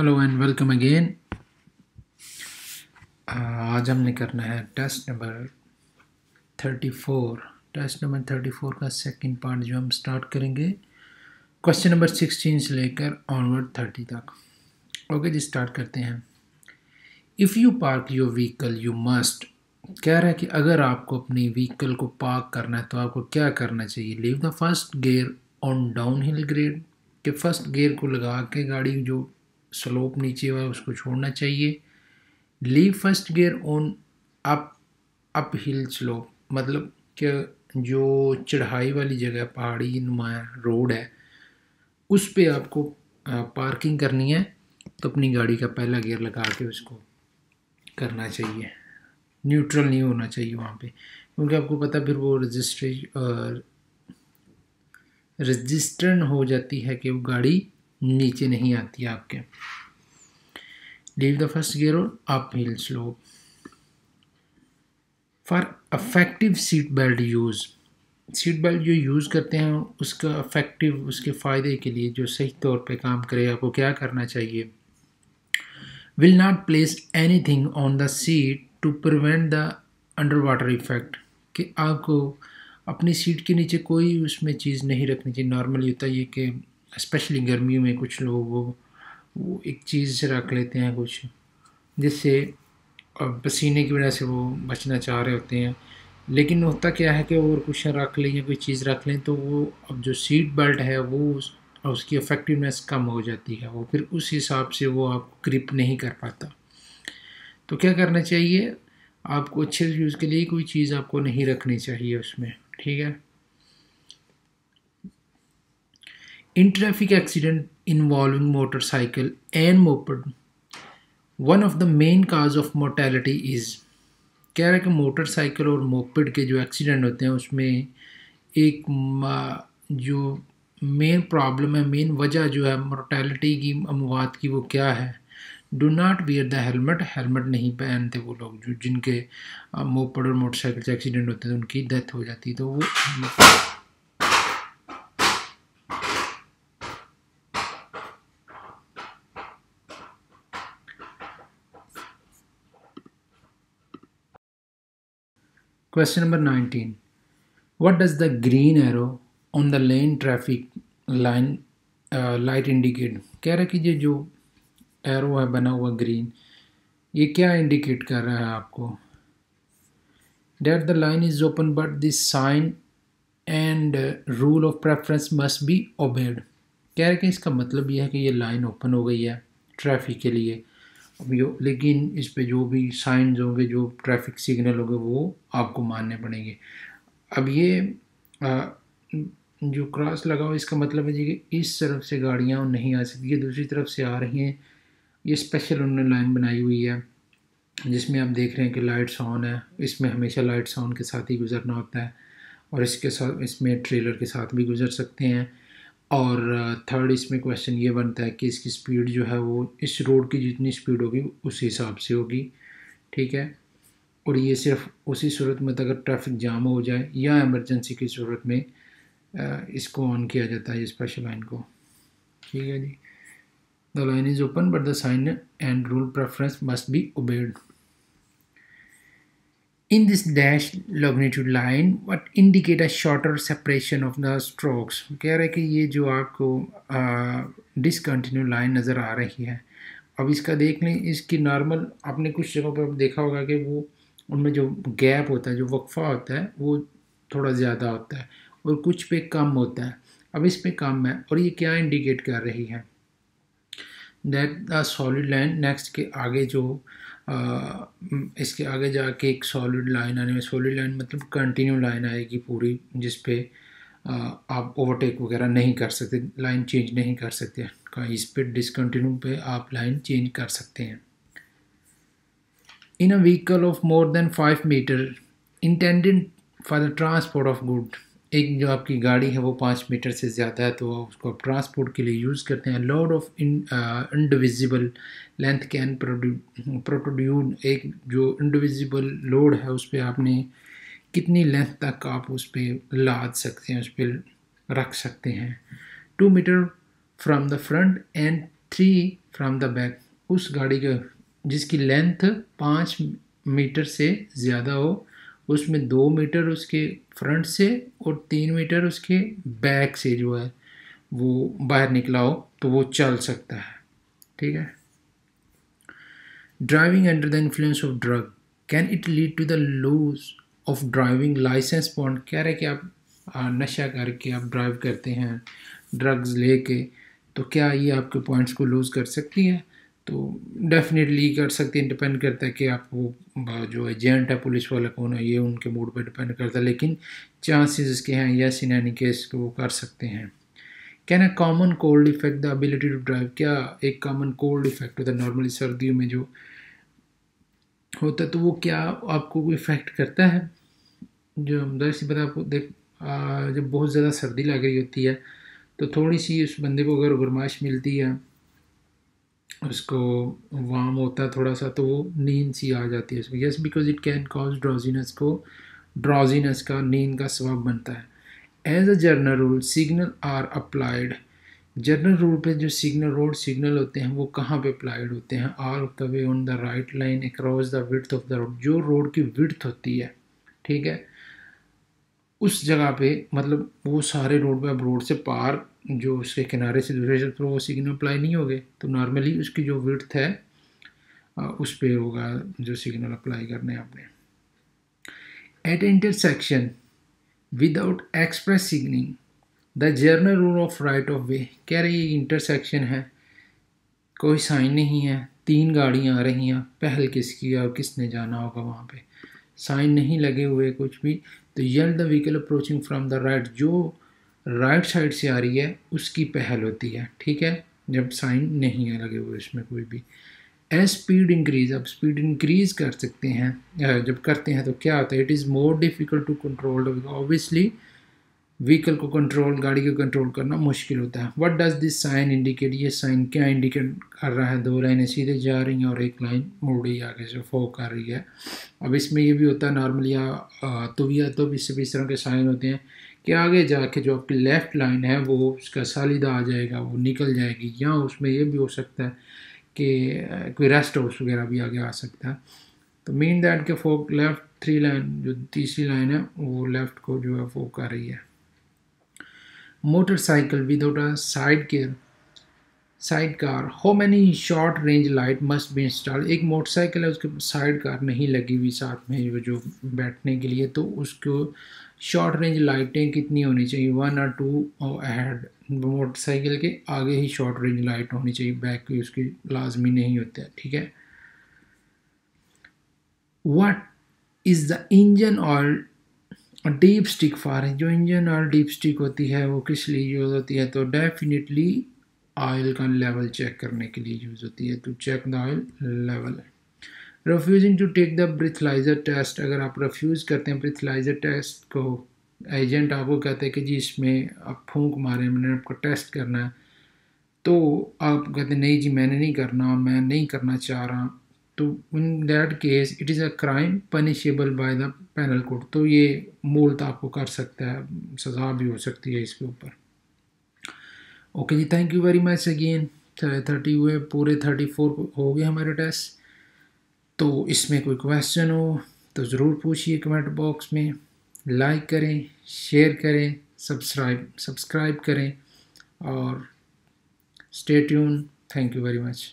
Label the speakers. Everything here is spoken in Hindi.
Speaker 1: Hello and welcome again. आज हमने करना है टेस्ट नंबर 34। टेस्ट नंबर 34 का सेकंड पार्ट जो हम स्टार्ट करेंगे क्वेश्चन नंबर 16 से लेकर ऑनवर्ड 30 तक। ओके जी, स्टार्ट करते हैं। If you park your vehicle you must, कह रहा है कि अगर आपको अपनी व्हीकल को पार्क करना है तो आपको क्या करना चाहिए। Leave the first gear on down hill grade, के फर्स्ट गियर को लगा के गाड़ी जो स्लोप नीचे हुआ है उसको छोड़ना चाहिए। Leave first gear on up hill slope, मतलब कि जो चढ़ाई वाली जगह पहाड़ी नुमा रोड है उस पे आपको पार्किंग करनी है तो अपनी गाड़ी का पहला गियर लगा के उसको करना चाहिए। न्यूट्रल नहीं होना चाहिए वहाँ पे, क्योंकि आपको पता फिर वो रजिस्टर्ड हो जाती है कि वो गाड़ी नीचे नहीं आती है आपके। Leave the first gear on up hill slope. For affective seat belt use, seat belt जो यूज़ करते हैं उसका अफेक्टिव, उसके फ़ायदे के लिए जो सही तौर पे काम करे आपको क्या करना चाहिए। Will not place anything on the seat to prevent the under water effect, कि आपको अपनी सीट के नीचे कोई उसमें चीज़ नहीं रखनी चाहिए। नॉर्मली होता है ये कि स्पेशली गर्मियों में कुछ लोग वो एक चीज़ से रख लेते हैं कुछ, जिससे पसीने की वजह से वो बचना चाह रहे होते हैं, लेकिन होता क्या है कि और कुछ रख लें या कोई चीज़ रख लें तो वो अब जो सीट बेल्ट है वो उसकी इफ़ेक्टिवनेस कम हो जाती है, वो फिर उस हिसाब से वो आपको ग्रिप नहीं कर पाता। तो क्या करना चाहिए, आपको अच्छे यूज़ के लिए कोई चीज़ आपको नहीं रखनी चाहिए उसमें, ठीक है। In traffic accident involving motorcycle and moped, one of the main cause of mortality is, कह रहा है कि मोटरसाइकिल और मोपेड के जो एक्सीडेंट होते हैं उसमें एक जो मेन प्रॉब्लम है, मेन वजह जो है मोर्टेलिटी की, अमवात की, वो क्या है। Do not wear the helmet, helmet नहीं पहनते वो लोग जो जिनके मोपेड और मोटरसाइकिल से एक्सीडेंट होते हैं उनकी डेथ हो जाती है। तो वो question number 19, what does the green arrow on the lane traffic line light indicate, कह रहा है कि ये जो एरो है बना हुआ ग्रीन, ये क्या इंडिकेट कर रहा है आपको। that the line is open but the sign and rule of preference must be obeyed, कह रहा है कि इसका मतलब ये है कि ये लाइन ओपन हो गई है ट्रैफिक के लिए, लेकिन इस पे जो भी साइंस होंगे, जो ट्रैफिक सिग्नल होंगे, वो आपको मानने पड़ेंगे। अब ये जो क्रॉस लगा हो इसका मतलब है जी कि इस तरफ से गाड़ियाँ नहीं आ सकती, ये दूसरी तरफ से आ रही हैं। ये स्पेशल उन्होंने लाइन बनाई हुई है जिसमें आप देख रहे हैं कि लाइट्स ऑन है, इसमें हमेशा लाइट्स ऑन के साथ ही गुजरना होता है, और इसके साथ इसमें ट्रेलर के साथ भी गुजर सकते हैं। और थर्ड इसमें क्वेश्चन ये बनता है कि इसकी स्पीड जो है वो इस रोड की जितनी स्पीड होगी उस हिसाब से होगी, ठीक है। और ये सिर्फ उसी सूरत में अगर ट्रैफिक जाम हो जाए या इमरजेंसी की सूरत में इसको ऑन किया जाता है, ये स्पेशल लाइन को, ठीक है जी। The line is open but the sign and rule preference must be obeyed. In this dashed longitude line, what indicate a shorter separation of the strokes, कह रहा है कि ये जो आपको डिसकंटिन्यू लाइन नज़र आ रही है, अब इसका देख लें, इसकी नॉर्मल आपने कुछ जगहों पर देखा होगा कि वो उनमें जो गैप होता है, जो वक्फा होता है, वो थोड़ा ज़्यादा होता है और कुछ पे कम होता है। अब इस पे कम है और ये क्या इंडिकेट कर रही है, that the solid line next के आगे जो इसके आगे जाके एक सॉलिड लाइन आने में, सॉलिड लाइन मतलब कंटिन्यू लाइन आएगी पूरी, जिस पे आप ओवरटेक वगैरह नहीं कर सकते, लाइन चेंज नहीं कर सकते। इस पे डिसकंटिन्यू पे आप लाइन चेंज कर सकते हैं। In a vehicle of more than 5 metre intended for the transport of good, एक जो आपकी गाड़ी है वो 5 मीटर से ज़्यादा है तो उसको आप ट्रांसपोर्ट के लिए यूज़ करते हैं। Load of indivisible length can protrude, एक जो इंडिविजिबल लोड है उस पर आपने कितनी लेंथ तक आप उस पर लाद सकते हैं, उस पर रख सकते हैं। 2 metre from the front and 3 from the back, उस गाड़ी के जिसकी लेंथ 5 मीटर से ज़्यादा हो, उसमें 2 मीटर उसके फ्रंट से और 3 मीटर उसके बैक से जो है वो बाहर निकला हो तो वो चल सकता है। ठीक है। Driving under the influence of drug, can it lead to the loss of driving licence point. कह रहे कि आप नशा करके आप ड्राइव करते हैं ड्रग्स लेके, तो क्या ये आपके पॉइंट्स को लूज़ कर सकती है? तो डेफिनेटली कर सकती है, डिपेंड करता है कि आप वो जो एजेंट है पुलिस वाला कौन है, ये उनके मूड पे डिपेंड करता है, लेकिन चांसेस इसके हैं यस इन एनी केस को वो कर सकते हैं। Can a common cold effect the ability to drive, क्या एक कॉमन कोल्ड इफेक्ट होता है नॉर्मली सर्दियों में जो होता है, तो वो क्या आपको कोई इफेक्ट करता है? जो हम सी बात आपको जब बहुत ज़्यादा सर्दी लग रही होती है तो थोड़ी सी उस बंदे को अगर गर्माइश मिलती है, उसको वार्म होता है थोड़ा सा, तो वो नींद सी आ जाती है उसको। Yes, because it can cause drowsiness, को ड्रॉजीनेस का नींद का सबब बनता है। As a general rule signal are applied, general rule पे जो सिग्नल रोड सिग्नल होते हैं वो कहाँ पे अप्लाइड होते हैं? Are of the way on the right line across the width of the road, जो रोड की विड्थ होती है, ठीक है, उस जगह पे, मतलब वो सारे रोड पे, अब रोड से पार जो उसके किनारे से दूसरे तरफ वो सिग्नल अप्लाई नहीं होंगे, तो नॉर्मली उसकी जो विड्थ है उस पे होगा जो सिग्नल अप्लाई करने हैं आपने। At intersection without express signalling the general rule of right of way, कह रही है इंटरसेक्शन है, कोई साइन नहीं है, 3 गाड़ियाँ आ रही हैं, पहल किसकी और किसने जाना होगा वहाँ पे, साइन नहीं लगे हुए कुछ भी, तो yield the vehicle approaching from the right, जो राइट साइड से आ रही है उसकी पहल होती है, ठीक है, जब साइन नहीं है लगे हुए इसमें कोई भी। एज स्पीड इंक्रीज, अब स्पीड इंक्रीज कर सकते हैं, जब करते हैं तो क्या होता है, it is more difficult to control, obviously vehicle को कंट्रोल, गाड़ी को कंट्रोल करना मुश्किल होता है। What does this sign indicate, ये साइन क्या इंडिकेट कर रहा है? 2 लाइनें सीधे जा रही हैं और एक लाइन मुड़ रही है आगे से, फो कर रही है। अब इसमें ये भी होता है नॉर्मली तो भी इस तरह के साइन होते हैं कि आगे जाके जो आपकी लेफ़्ट लाइन है वो उसका सालिदा आ जाएगा, वो निकल जाएगी, या उसमें ये भी हो सकता है कि कोई रेस्ट हाउस वगैरह भी आगे आ सकता है। तो मीन दैट के फोक लेफ़्ट 3 लाइन, जो तीसरी लाइन है वो लेफ़्ट को जो है फोक कर रही है। Motorcycle without a side car, how many short range light must be install, एक मोटरसाइकिल है उसके साइड कार नहीं लगी हुई साथ में वो जो बैठने के लिए, तो उसको शॉर्ट रेंज लाइटें कितनी होनी चाहिए? 1 और 2 और अहेड, मोटरसाइकिल के आगे ही शॉर्ट रेंज लाइट होनी चाहिए, बैक की उसकी लाजमी नहीं होता है, ठीक है। What is the engine oil dip stick for, जो इंजन ऑयल डीप स्टिक होती है वो किस लिए यूज़ होती है? तो डेफिनेटली ऑयल का लेवल चेक करने के लिए यूज़ होती है, तो check the oil level. Refusing to take the breathalyser test, अगर आप रिफ्यूज़ करते हैं ब्रिथलाइजर टेस्ट को, एजेंट आपको कहते हैं कि जी इसमें आप फूंक मारें, मैंने आपको टेस्ट करना है, तो आप कहते हैं नहीं जी मैंने नहीं करना, मैं नहीं करना चाह रहा, तो in that case it is a crime punishable by the penal code, तो ये मूलतः आपको कर सकता है, सज़ा भी हो सकती है इसके ऊपर। ओके जी, thank you very much again. 30 हुए, पूरे 34 हो गए हमारे टेस्ट। तो इसमें कोई क्वेश्चन हो तो ज़रूर पूछिए कमेंट बॉक्स में, लाइक करें, शेयर करें, सब्सक्राइब करें और stay tune. Thank you very much.